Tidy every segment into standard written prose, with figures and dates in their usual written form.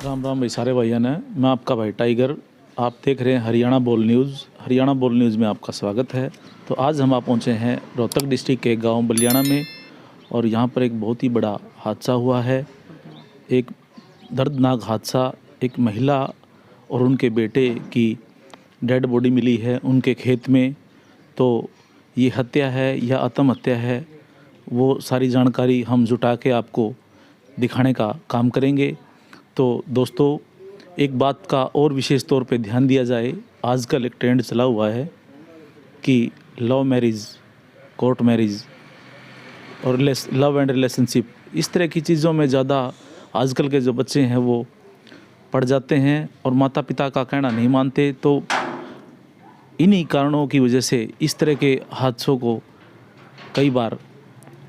राम राम भाई सारे भाइयों ने। मैं आपका भाई टाइगर। आप देख रहे हैं हरियाणा बोल न्यूज़। हरियाणा बोल न्यूज़ में आपका स्वागत है। तो आज हम पहुंचे हैं रोहतक डिस्ट्रिक्ट के गांव बलियाना में और यहां पर एक बहुत ही बड़ा हादसा हुआ है। एक दर्दनाक हादसा। एक महिला और उनके बेटे की डेड बॉडी मिली है उनके खेत में। तो ये हत्या है या आत्महत्या है, वो सारी जानकारी हम जुटा के आपको दिखाने का काम करेंगे। तो दोस्तों, एक बात का और विशेष तौर पे ध्यान दिया जाए। आजकल एक ट्रेंड चला हुआ है कि लव मैरिज, कोर्ट मैरिज और लव एंड रिलेशनशिप, इस तरह की चीज़ों में ज़्यादा आजकल के जो बच्चे हैं वो पड़ जाते हैं और माता पिता का कहना नहीं मानते। तो इन्हीं कारणों की वजह से इस तरह के हादसों को कई बार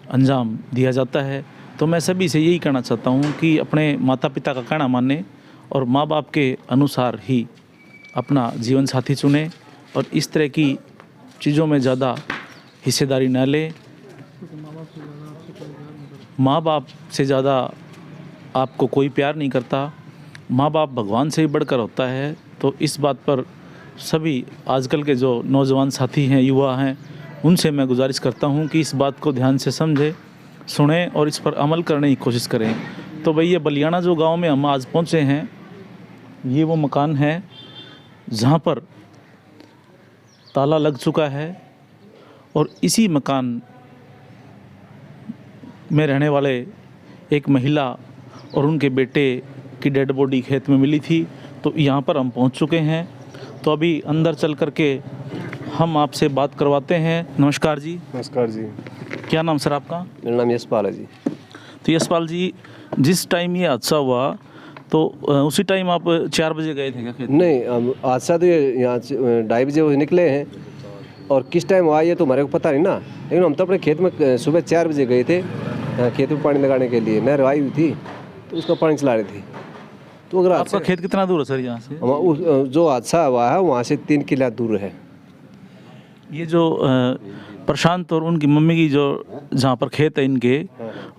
अंजाम दिया जाता है। तो मैं सभी से यही कहना चाहता हूँ कि अपने माता पिता का कहना माने और माँ बाप के अनुसार ही अपना जीवन साथी चुने और इस तरह की चीज़ों में ज़्यादा हिस्सेदारी न लें। माँ बाप से ज़्यादा आपको कोई प्यार नहीं करता। माँ बाप भगवान से ही बढ़कर होता है। तो इस बात पर सभी आजकल के जो नौजवान साथी हैं, युवा हैं, उनसे मैं गुजारिश करता हूं कि इस बात को ध्यान से समझें, सुनें और इस पर अमल करने की कोशिश करें। तो भाई, ये बलियाना जो गांव में हम आज पहुंचे हैं, ये वो मकान है जहां पर ताला लग चुका है और इसी मकान में रहने वाले एक महिला और उनके बेटे की डेड बॉडी खेत में मिली थी। तो यहाँ पर हम पहुँच चुके हैं। तो अभी अंदर चल कर के हम आपसे बात करवाते हैं। नमस्कार जी। नमस्कार जी। क्या नाम सर आपका? मेरा नाम यशपाल है जी। तो यशपाल जी, जिस टाइम ये हादसा हुआ तो उसी टाइम आप 4 बजे गए थे क्या खेत? नहीं, हादसा तो यहाँ 2:30 बजे वो निकले हैं और किस टाइम हुआ ये तो हमारे को पता नहीं ना। लेकिन हम तो अपने खेत में सुबह 4 बजे गए थे खेत में पानी लगाने के लिए। नहर आई हुई थी तो उसका पानी चला रहे थे। तो अगर आपका खेत कितना दूर है सर यहाँ से? जो हादसा हुआ है वहाँ से 3 किला दूर है। ये जो प्रशांत और उनकी मम्मी की जो जहाँ पर खेत है इनके,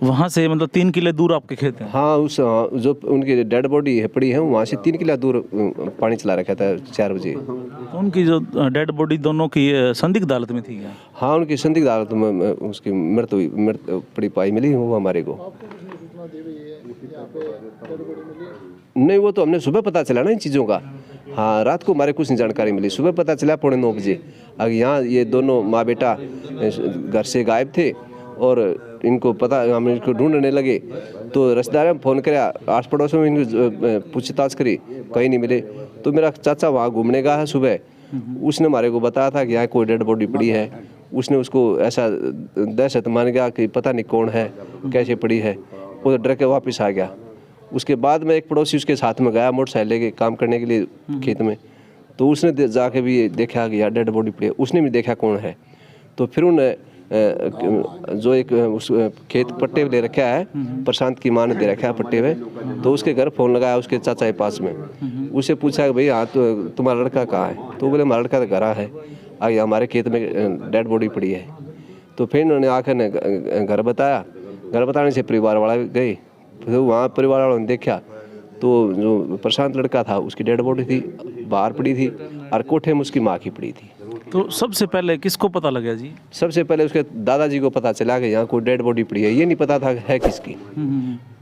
वहाँ से मतलब 3 किले दूर आपके खेत हैं? हाँ, जो उनकी डेड बॉडी है पड़ी है वहाँ से 3 किला दूर पानी चला रखा था 4 बजे। तो उनकी जो डेड बॉडी दोनों की संदिग्ध हालत में थी क्या? हाँ, उनकी संदिग्ध हालत में उसकी मृत पड़ी पाई मिली वो हमारे को। नहीं, वो तो हमने सुबह पता चला ना इन चीज़ों का। हाँ, रात को हमारे कुछ नहीं जानकारी मिली। सुबह पता चला 9:15 बजे। अब यहाँ ये दोनों माँ बेटा घर से गायब थे और इनको पता, हम इनको ढूंढने लगे तो रिश्तेदारों ने फ़ोन कराया, आस पड़ोस में इनको पूछताछ करी, कहीं नहीं मिले। तो मेरा चाचा वहाँ घूमने गया है सुबह, उसने हमारे को बताया था कि यहाँ कोई डेड बॉडी पड़ी है। उसने उसको ऐसा दहशत मान गया कि पता नहीं कौन है, कैसे पड़ी है। वो डर के वापस आ गया। उसके बाद में एक पड़ोसी उसके साथ में गया मोटरसाइकिल लेके काम करने के लिए खेत में। तो उसने जाके भी देखा कि यार डेड बॉडी पड़ी है। उसने भी देखा कौन है। तो फिर उन्हें जो एक उस खेत पट्टे ले रखा है, प्रशांत की माँ ने दे रखा है पट्टे में। तो उसके घर फ़ोन लगाया उसके चाचा के पास में। उससे पूछा कि भाई हाँ तो तुम्हारा लड़का कहाँ है? तो बोले हमारा लड़का तो घर है, आगे हमारे खेत में डेड बॉडी पड़ी है। तो फिर उन्होंने आकर घर बताया। घर बताने से परिवार वाले गए। तो वहाँ परिवार वालों ने देखा तो जो प्रशांत लड़का था उसकी डेड बॉडी थी, बाहर पड़ी थी और कोठे में उसकी माँ की पड़ी थी। तो सबसे पहले किसको पता लगा जी? सबसे पहले उसके दादाजी को पता चला कि यहाँ कोई डेड बॉडी पड़ी है। ये नहीं पता था है किसकी।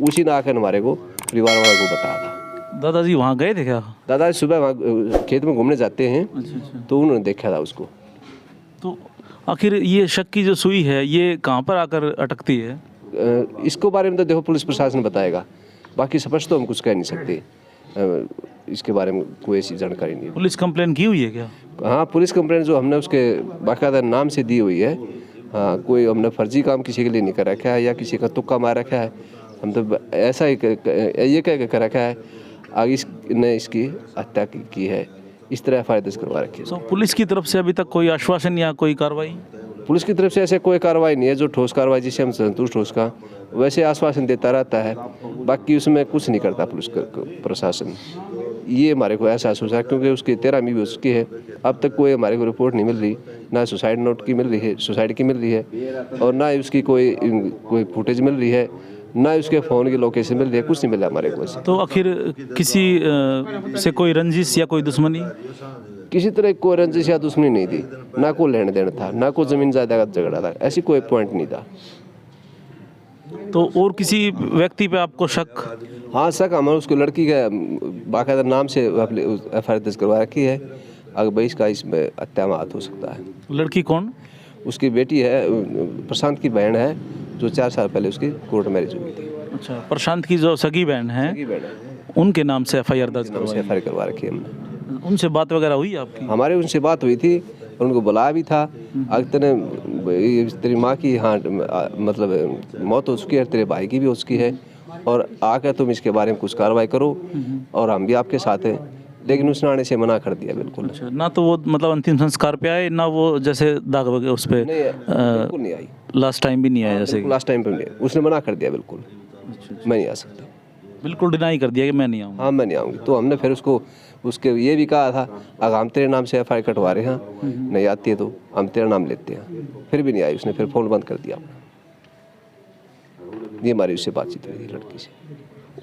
उसी ने आकर हमारे को परिवार वालों को बताया था। दादाजी वहाँ गए थे क्या? दादाजी सुबह वहाँ खेत में घूमने जाते हैं। अच्छा। तो उन्होंने देखा था उसको। तो आखिर ये शक की जो सुई है ये कहाँ पर आकर अटकती है? इसको बारे में तो देखो पुलिस प्रशासन बताएगा। बाकी स्पष्ट तो हम कुछ कह नहीं सकते। इसके बारे में कोई ऐसी जानकारी नहीं है। पुलिस कंप्लेन की हुई है क्या? हाँ, पुलिस कंप्लेंट जो हमने उसके बाकायदा नाम से दी हुई है। हाँ, कोई हमने फर्जी काम किसी के लिए नहीं कर रखा है या किसी का तुक्का मार रखा है। हम तो ऐसा ही ये कह के कर रखा है आगे इसने इसकी हत्या की है, इस तरह FIR दर्ज करवा रखी है। तो पुलिस की तरफ से अभी तक कोई आश्वासन या कोई कार्रवाई? पुलिस की तरफ से ऐसे कोई कार्रवाई नहीं है जो ठोस कार्रवाई जिससे हम संतुष्ट हो उसका, वैसे आश्वासन देता रहता है। बाकी उसमें कुछ नहीं करता पुलिस प्रशासन। ये हमारे को एहसास हो रहा है क्योंकि उसकी 13वीं भी उसकी है। अब तक कोई हमारे को रिपोर्ट नहीं मिल रही, ना सुसाइड नोट की मिल रही है, सुसाइड की मिल रही है, और ना उसकी कोई फुटेज मिल रही है, ना उसके फ़ोन की लोकेशन मिल रही है, कुछ नहीं मिला हमारे को। तो आखिर किसी से कोई रंजिश या कोई दुश्मनी? किसी तरह कोई रंजिश या दुश्मनी नहीं थी, ना कोई लेन देन था, ना कोई ज़मीन जायदाद का झगड़ा था, ऐसी कोई पॉइंट नहीं था। तो और किसी व्यक्ति पे आपको शक? हाँ शक, हमारे उसको लड़की का बाकायदा नाम से FIR दर्ज करवा रखी है। अगर भाई इसका इसमें हत्या में हाथ हो सकता है। लड़की कौन? उसकी बेटी है, प्रशांत की बहन है, जो 4 साल पहले उसकी कोर्ट मैरिज हुई थी। अच्छा, प्रशांत की जो सगी बहन है सगी बहन है, उनके नाम से FIR दर्ज नाम से करवाई? FIR करवा रखी है हमने। उनसे बात वगैरह हुई आपकी? हमारे उनसे बात हुई थी, उनको बुलाया भी था। अगर तेरी माँ की हाँ मतलब मौत हो चुकी है, तेरे भाई की भी हो चुकी है, और आकर तुम इसके बारे में कुछ कार्रवाई करो और हम भी आपके साथ हैं। लेकिन उसने आने से मना कर दिया बिल्कुल। अच्छा, ना तो वो मतलब अंतिम संस्कार पे आए, ना वो जैसे दाग वगैरह उस पे नहीं, बिल्कुल नहीं आई। लास्ट टाइम भी नहीं आया जैसे? लास्ट टाइम पे नहीं, उसने मना कर दिया बिल्कुल, मैं नहीं आ सकता। बिल्कुल डिनाई कर दिया कि मैं नहीं आऊँगा। हाँ मैं नहीं आऊँगी। तो हमने फिर उसको उसके ये भी कहा था, अगर हम तेरे नाम से FIR कटवा रहे हैं, नहीं आती है तो हम तेरा नाम लेते हैं। फिर भी नहीं आई, उसने फिर फ़ोन बंद कर दिया अपना। ये हमारी उससे बातचीत हुई थी लड़की से।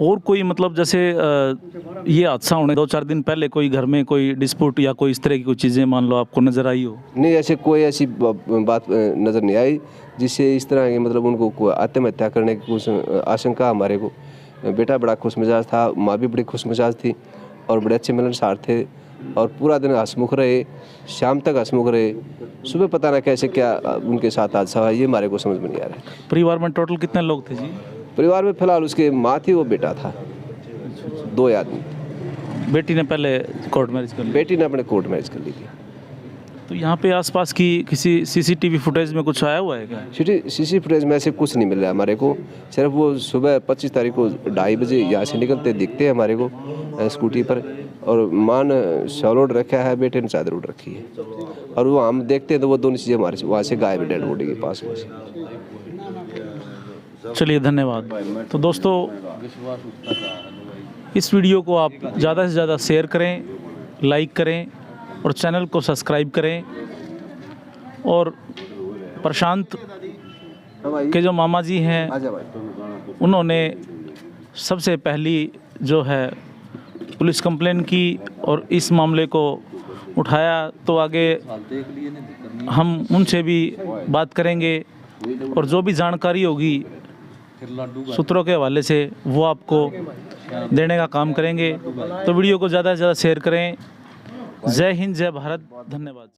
और कोई मतलब जैसे ये हादसा होने 2-4 दिन पहले कोई घर में कोई डिस्प्यूट या कोई इस तरह की कोई चीज़ें मान लो आपको नज़र आई हो? नहीं, ऐसे कोई ऐसी बात नज़र नहीं आई जिससे इस तरह की मतलब उनको कोई आत्महत्या करने की कुछ आशंका। हमारे को बेटा बड़ा खुश मिजाज था, माँ भी बड़ी खुश मिजाज थी, और बड़े अच्छे मिलनसार थे, और पूरा दिन हंसमुख रहे, शाम तक हंसमुख रहे। सुबह पता ना कैसे क्या उनके साथ हादसा हुआ, ये हमारे को समझ में नहीं आ रहा है। परिवार में टोटल कितने लोग थे जी? परिवार में फिलहाल उसके माँ थी, वो बेटा था, 2 आदमी। बेटी ने पहले कोर्ट मैरिज कर ली? बेटी ने अपने कोर्ट मैरिज कर ली थी। तो यहाँ पे आसपास की किसी CCTV फुटेज में कुछ आया हुआ है क्या? CCTV फुटेज में ऐसे कुछ नहीं मिल रहा है हमारे को। सिर्फ वो सुबह 25 तारीख को 2:30 बजे यहाँ से निकलते दिखते हैं हमारे को स्कूटी पर, और माँ ने शॉल ओढ़ रखा है, बेटे ने चादर ओढ़ रखी है, और वो हम देखते हैं तो वो दोनों चीज़ें हमारे वहाँ से गायब है, डेड बॉडी के पास में से। चलिए धन्यवाद। तो दोस्तों, इस वीडियो को आप ज़्यादा से ज़्यादा शेयर करें, लाइक करें और चैनल को सब्सक्राइब करें। और प्रशांत के जो मामा जी हैं, उन्होंने सबसे पहली जो है पुलिस कंप्लेंट की और इस मामले को उठाया। तो आगे हम उनसे भी बात करेंगे और जो भी जानकारी होगी सूत्रों के हवाले से वो आपको देने का काम करेंगे। तो वीडियो को ज़्यादा से ज़्यादा शेयर करें। जय हिंद, जय भारत, धन्यवाद।